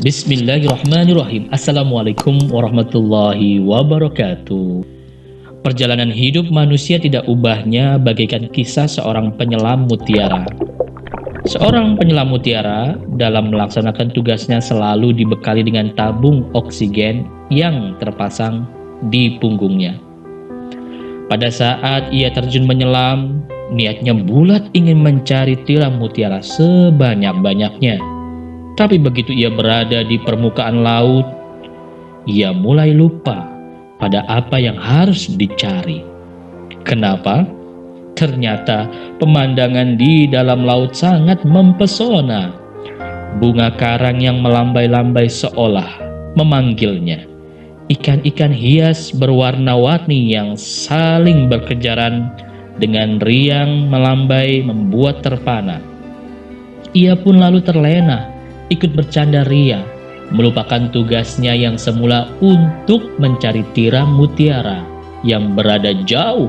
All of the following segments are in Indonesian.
Bismillahirrahmanirrahim. Assalamualaikum warahmatullahi wabarakatuh. Perjalanan hidup manusia tidak ubahnya bagaikan kisah seorang penyelam mutiara. Seorang penyelam mutiara dalam melaksanakan tugasnya selalu dibekali dengan tabung oksigen yang terpasang di punggungnya. Pada saat ia terjun menyelam, niatnya bulat ingin mencari tiram mutiara sebanyak-banyaknya. Tapi begitu ia berada di permukaan laut, ia mulai lupa pada apa yang harus dicari. Kenapa? Ternyata pemandangan di dalam laut sangat mempesona. Bunga karang yang melambai-lambai seolah memanggilnya. Ikan-ikan hias berwarna-warni yang saling berkejaran dengan riang melambai membuat terpana. Ia pun lalu terlena, ikut bercanda ria, melupakan tugasnya yang semula untuk mencari tiram mutiara yang berada jauh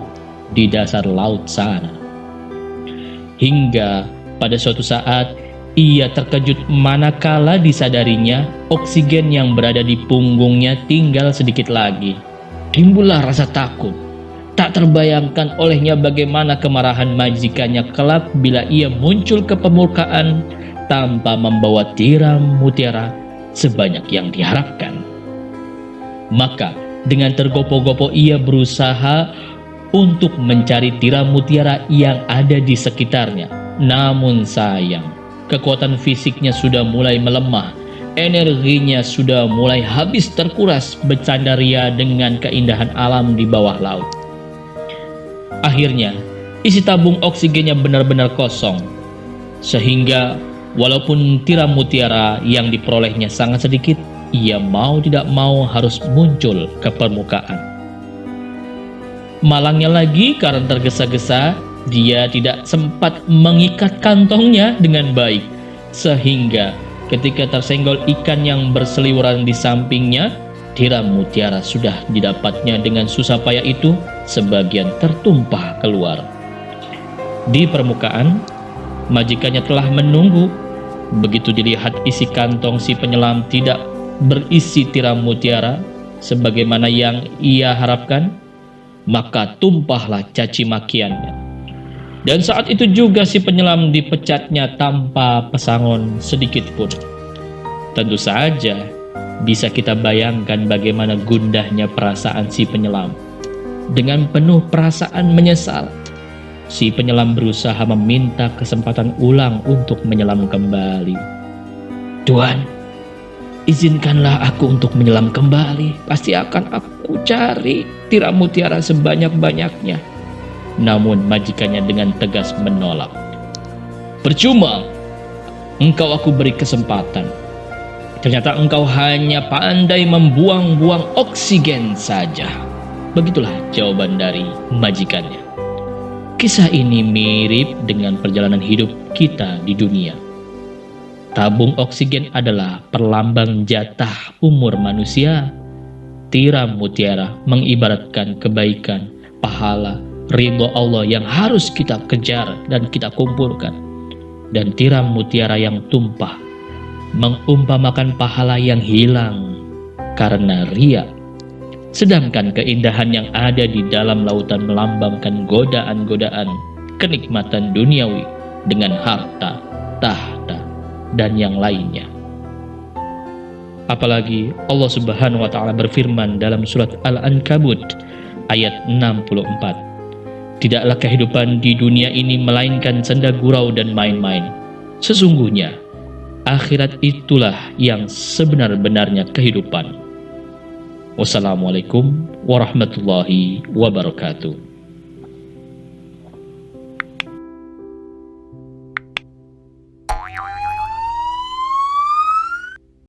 di dasar laut sana. Hingga pada suatu saat ia terkejut manakala disadarinya oksigen yang berada di punggungnya tinggal sedikit lagi. Timbullah rasa takut. Tak terbayangkan olehnya bagaimana kemarahan majikannya kelak bila ia muncul ke permukaan tanpa membawa tiram mutiara sebanyak yang diharapkan. Maka dengan tergopoh-gopoh ia berusaha untuk mencari tiram mutiara yang ada di sekitarnya. Namun sayang, kekuatan fisiknya sudah mulai melemah, energinya sudah mulai habis terkuras bercanda ria dengan keindahan alam di bawah laut. Akhirnya, isi tabung oksigennya benar-benar kosong, sehingga walaupun tiram mutiara yang diperolehnya sangat sedikit, ia mau tidak mau harus muncul ke permukaan. Malangnya lagi, karena tergesa-gesa, dia tidak sempat mengikat kantongnya dengan baik, sehingga ketika tersenggol ikan yang berseliweran di sampingnya, tiram mutiara sudah didapatnya dengan susah payah itu sebagian tertumpah keluar. Di permukaan, majikannya telah menunggu. Begitu dilihat isi kantong si penyelam tidak berisi tiram mutiara sebagaimana yang ia harapkan, maka tumpahlah caci makiannya. Dan saat itu juga si penyelam dipecatnya tanpa pesangon sedikit pun. Tentu saja bisa kita bayangkan bagaimana gundahnya perasaan si penyelam. Dengan penuh perasaan menyesal, si penyelam berusaha meminta kesempatan ulang untuk menyelam kembali. "Tuan, izinkanlah aku untuk menyelam kembali. Pasti akan aku cari tiram mutiara sebanyak-banyaknya." Namun majikannya dengan tegas menolak. "Percuma, engkau aku beri kesempatan. Ternyata engkau hanya pandai membuang-buang oksigen saja." Begitulah jawaban dari majikannya. Kisah ini mirip dengan perjalanan hidup kita di dunia. Tabung oksigen adalah perlambang jatah umur manusia. Tiram mutiara mengibaratkan kebaikan, pahala, ridho Allah yang harus kita kejar dan kita kumpulkan. Dan tiram mutiara yang tumpah mengumpamakan pahala yang hilang karena ria. Sedangkan keindahan yang ada di dalam lautan melambangkan godaan-godaan kenikmatan duniawi dengan harta, tahta, dan yang lainnya. Apalagi Allah Subhanahu wa Ta'ala berfirman dalam surat Al-Ankabut ayat 64, "Tidaklah kehidupan di dunia ini melainkan senda gurau dan main-main. Sesungguhnya akhirat itulah yang sebenar-benarnya kehidupan." Wassalamualaikum warahmatullahi wabarakatuh.